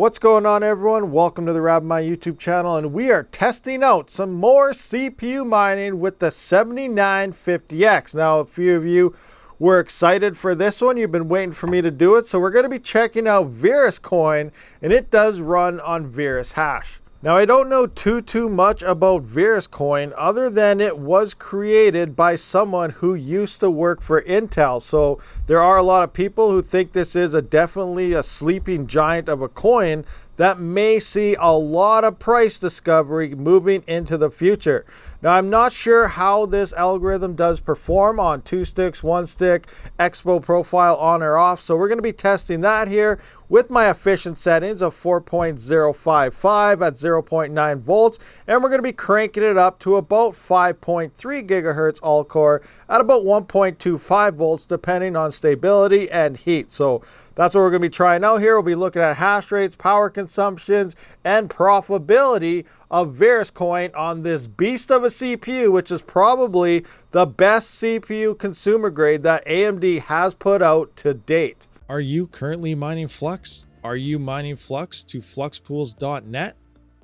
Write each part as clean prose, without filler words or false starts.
What's going on, everyone? Welcome to the Rabid YouTube channel, and we are testing out some more CPU mining with the 7950X. Now, a few of you were excited for this one. You've been waiting for me to do it, so we're going to be checking out VerusCoin, and it does run on verushash. Now, I don't know too much about VerusCoin other than it was created by someone who used to work for Intel. So there are a lot of people who think this is definitely a sleeping giant of a coin that may see a lot of price discovery moving into the future. Now, I'm not sure how this algorithm does perform on 2 sticks, 1 stick, expo profile on or off. So we're going to be testing that here with my efficient settings of 4.055 at 0.9 volts. And we're going to be cranking it up to about 5.3 gigahertz all core at about 1.25 volts, depending on stability and heat. So that's what we're going to be trying out here. We'll be looking at hash rates, power consumptions, and profitability of VerusCoin on this beast of a CPU, which is probably the best CPU consumer grade that AMD has put out to date. Are you currently mining Flux? Are you mining Flux to fluxpools.net?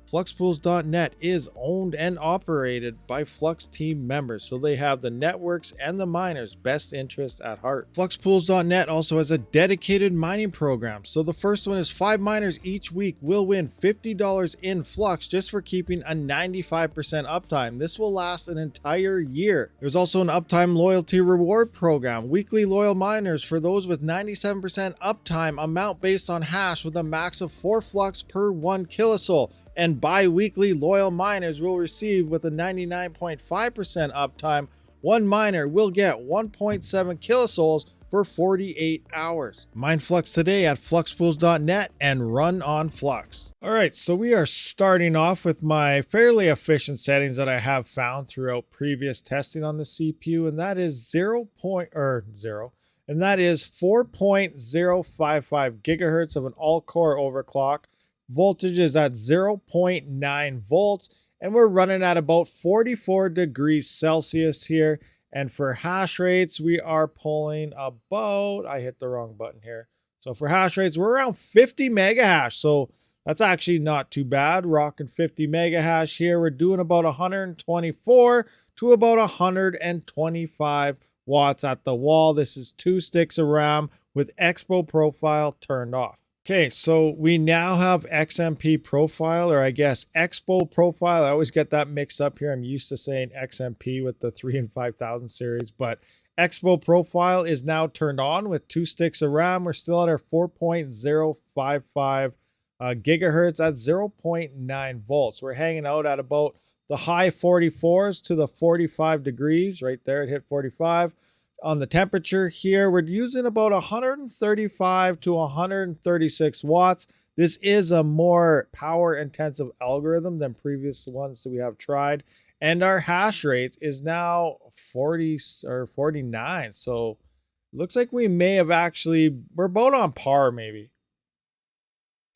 Fluxpools.net is owned and operated by Flux team members, so they have the networks and the miners' best interest at heart. Fluxpools.net also has a dedicated mining program. So the first one is 5 miners each week will win $50 in Flux just for keeping a 95% uptime. This will last an entire year. There's also an Uptime loyalty reward program. Weekly loyal miners for those with 97% uptime amount based on hash with a max of 4 Flux per 1 kilosol. And bi-weekly loyal miners will receive with a 99.5% uptime. 1 miner will get 1.7 kilosols for 48 hours. Mine Flux today at fluxpools.net and run on Flux. All right, so we are starting off with my fairly efficient settings that I have found throughout previous testing on the CPU, and that is 4.055 gigahertz of an all-core overclock. Voltage is at 0.9 volts, and we're running at about 44 degrees Celsius here. And for hash rates, we are pulling about, I hit the wrong button here. So for hash rates, we're around 50 mega hash. So that's actually not too bad. Rocking 50 mega hash here. We're doing about 124 to about 125 watts at the wall. This is 2 sticks of RAM with expo profile turned off. Okay, so we now have XMP profile, or I guess Expo profile. I always get that mixed up here. I'm used to saying XMP with the 3 and 5000 series, but Expo profile is now turned on with 2 sticks of RAM. We're still at our 4.055 gigahertz at 0.9 volts. We're hanging out at about the high 44s to the 45 degrees. Right there, it hit 45. On the temperature here, we're using about 135 to 136 watts. This is a more power intensive algorithm than previous ones that we have tried. And our hash rate is now 40 or 49. So it looks like we may have we're about on par maybe.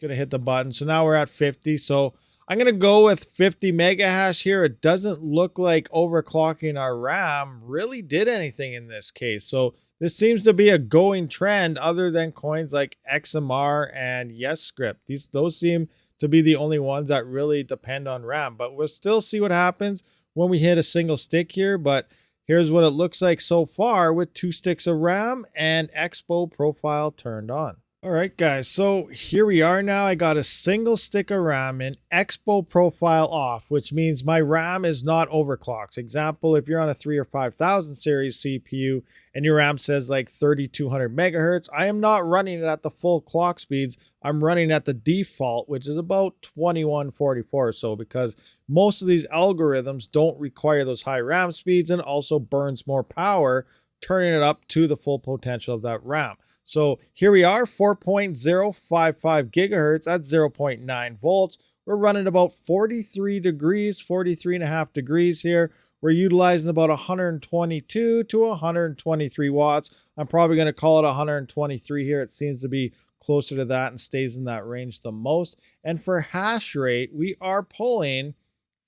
Gonna hit the button. So now we're at 50. So I'm gonna go with 50 mega hash here. It doesn't look like overclocking our RAM really did anything in this case. So this seems to be a going trend other than coins like XMR and YesScript. Those seem to be the only ones that really depend on RAM, but we'll still see what happens when we hit a single stick here. But here's what it looks like so far with 2 sticks of RAM and expo profile turned on. All right, guys, so here we are now. I got a single stick of RAM in expo profile off, which means my RAM is not overclocked. Example, if you're on a 3 or 5000 series CPU and your RAM says like 3200 megahertz, I am not running it at the full clock speeds. I'm running at the default, which is about 2144 or so, because most of these algorithms don't require those high RAM speeds and also burns more power, turning it up to the full potential of that RAM. So here we are, 4.055 gigahertz at 0.9 volts. We're running about 43 degrees, 43 and a half degrees here. We're utilizing about 122 to 123 watts. I'm probably going to call it 123 here. It seems to be closer to that and stays in that range the most. And for hash rate, we are pulling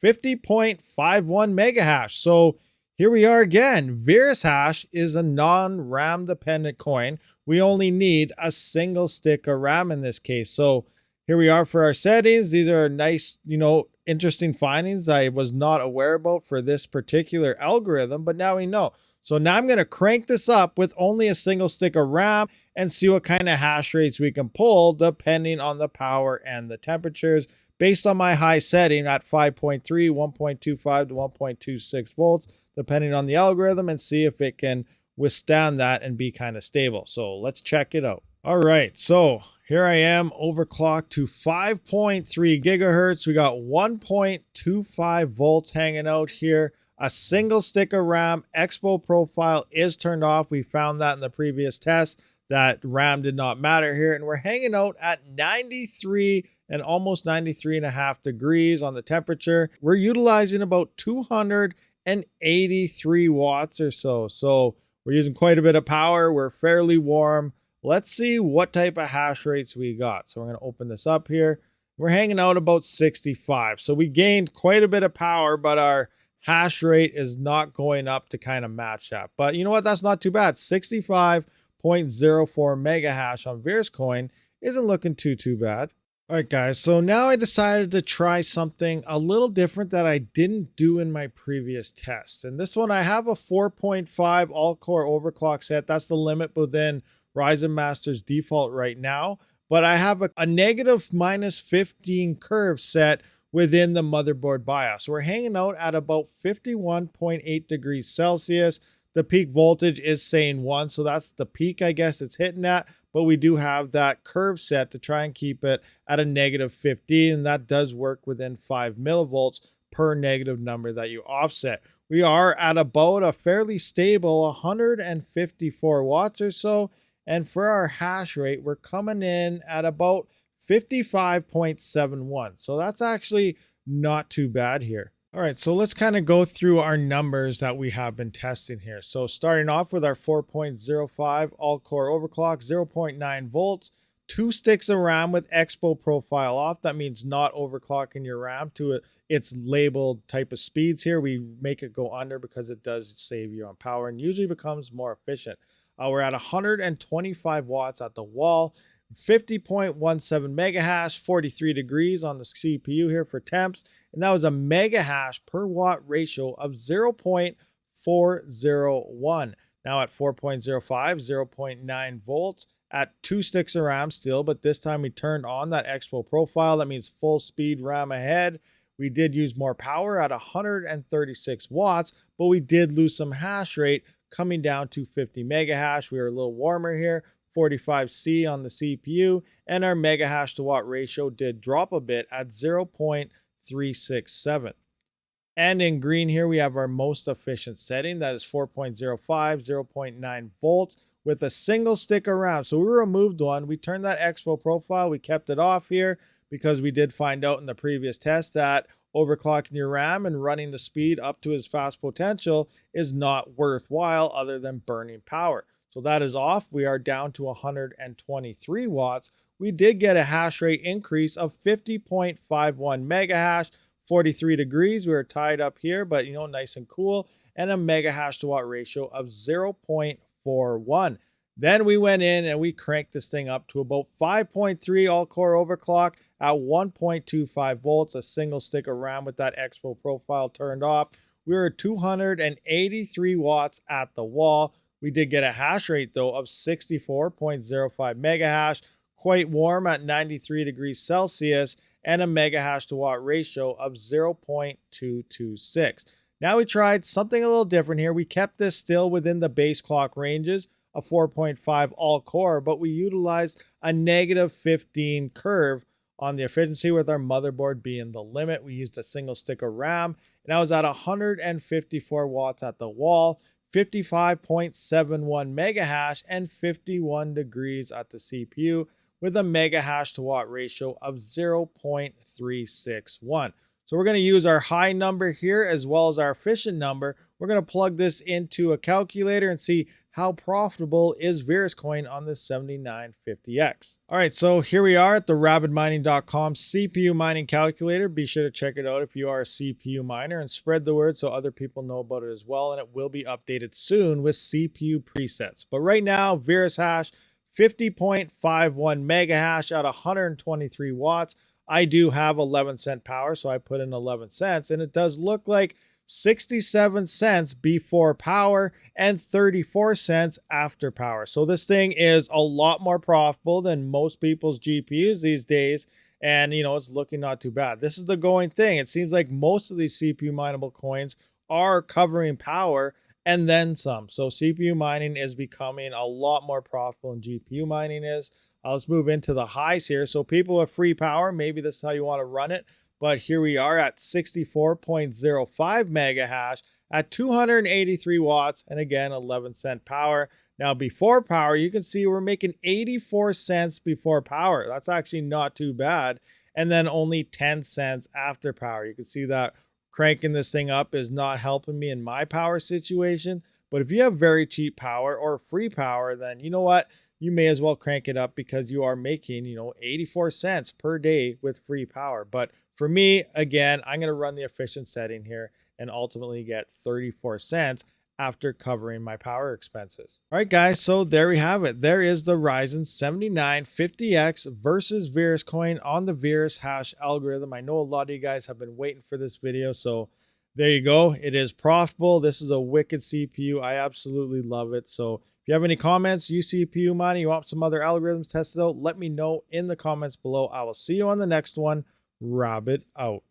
50.51 mega hash. So here we are again. verushash is a non-RAM dependent coin. We only need a single stick of RAM in this case. So Here we are for our settings. These are nice, interesting findings I was not aware about for this particular algorithm, but now we know. So now I'm going to crank this up with only a single stick of RAM and see what kind of hash rates we can pull depending on the power and the temperatures based on my high setting at 5.3, 1.25 to 1.26 volts, depending on the algorithm, and see if it can withstand that and be kind of stable. So let's check it out. All right, so here I am overclocked to 5.3 gigahertz. We got 1.25 volts hanging out here. A single stick of RAM. Expo profile is turned off. We found that in the previous test that RAM did not matter here. And we're hanging out at 93 and almost 93.5 degrees on the temperature. We're utilizing about 283 watts or so. So we're using quite a bit of power. We're fairly warm. Let's see what type of hash rates we got. So we're going to open this up here. We're hanging out about 65. So we gained quite a bit of power, but our hash rate is not going up to kind of match that. But you know what? That's not too bad. 65.04 mega hash on VerusCoin isn't looking too bad. All right, guys, so now I decided to try something a little different that I didn't do in my previous tests. And this one, I have a 4.5 all-core overclock set. That's the limit within Ryzen Master's default right now. But I have a negative minus 15 curve set within the motherboard BIOS. So we're hanging out at about 51.8 degrees Celsius. The peak voltage is saying 1, so that's the peak I guess it's hitting at, but we do have that curve set to try and keep it at a negative 15, and that does work within 5 millivolts per negative number that you offset. We are at about a fairly stable 154 watts or so, and for our hash rate, we're coming in at about 55.71, so that's actually not too bad here. All right, so let's kind of go through our numbers that we have been testing here. So starting off with our 4.05 all-core overclock, 0.9 volts, 2 sticks of RAM with Expo profile off. That means not overclocking your RAM to its labeled type of speeds here. We make it go under because it does save you on power and usually becomes more efficient. We're at 125 watts at the wall, 50.17 mega hash, 43 degrees on the CPU here for temps. And that was a mega hash per watt ratio of 0.401. Now at 4.05, 0.9 volts at 2 sticks of RAM still, but this time we turned on that Expo profile. That means full speed RAM ahead. We did use more power at 136 watts, but we did lose some hash rate coming down to 50 mega hash. We were a little warmer here, 45C on the CPU, and our mega hash to watt ratio did drop a bit at 0.367. And in green here, we have our most efficient setting. That is 4.05, 0.9 volts with a single stick of RAM. So we removed one. We turned that Expo profile. We kept it off here because we did find out in the previous test that overclocking your RAM and running the speed up to its fast potential is not worthwhile other than burning power. So that is off. We are down to 123 watts. We did get a hash rate increase of 50.51 mega hash, 43 degrees. We were tied up here, but nice and cool, and a mega hash to watt ratio of 0.41. Then we went in and we cranked this thing up to about 5.3 all-core overclock at 1.25 volts, a single stick of RAM with that Expo profile turned off. We were 283 watts at the wall. We did get a hash rate though of 64.05 mega hash, quite warm at 93 degrees Celsius, and a mega hash to watt ratio of 0.226. Now we tried something a little different here. We kept this still within the base clock ranges, a 4.5 all core, but we utilized a negative 15 curve on the efficiency with our motherboard being the limit. We used a single stick of RAM, and I was at 154 watts at the wall, 55.71 mega hash, and 51 degrees at the CPU with a mega hash to watt ratio of 0.361. So we're going to use our high number here as well as our efficient number. We're going to plug this into a calculator and see how profitable is VerusCoin on this 7950X. All right, so here we are at the rabidmining.com CPU mining calculator. Be sure to check it out if you are a CPU miner and spread the word so other people know about it as well. And it will be updated soon with CPU presets. But right now, verushash 50.51 mega hash at 123 watts. I do have 11-cent power, so I put in 11 cents, and it does look like 67 cents before power and 34 cents after power. So this thing is a lot more profitable than most people's GPUs these days, and it's looking not too bad. This is the going thing. It seems like most of these CPU mineable coins are covering power and then some. So CPU mining is becoming a lot more profitable than GPU mining is. Let's move into the highs here. So people with free power, maybe this is how you want to run it. But here we are at 64.05 mega hash at 283 watts. And again, 11-cent power. Now before power, you can see we're making 84 cents before power. That's actually not too bad. And then only 10 cents after power. You can see that cranking this thing up is not helping me in my power situation. But if you have very cheap power or free power, then you know what? You may as well crank it up because you are making, 84 cents per day with free power. But for me, again, I'm going to run the efficient setting here and ultimately get 34 cents after covering my power expenses. All right, guys, so there we have it. There is the Ryzen 7950X versus VerusCoin on the verushash algorithm. I know a lot of you guys have been waiting for this video, so there you go. It is profitable. This is a wicked CPU. I absolutely love it. So if you have any comments, you CPU mining, you want some other algorithms tested out, let me know in the comments below. I will see you on the next one. Rabid out.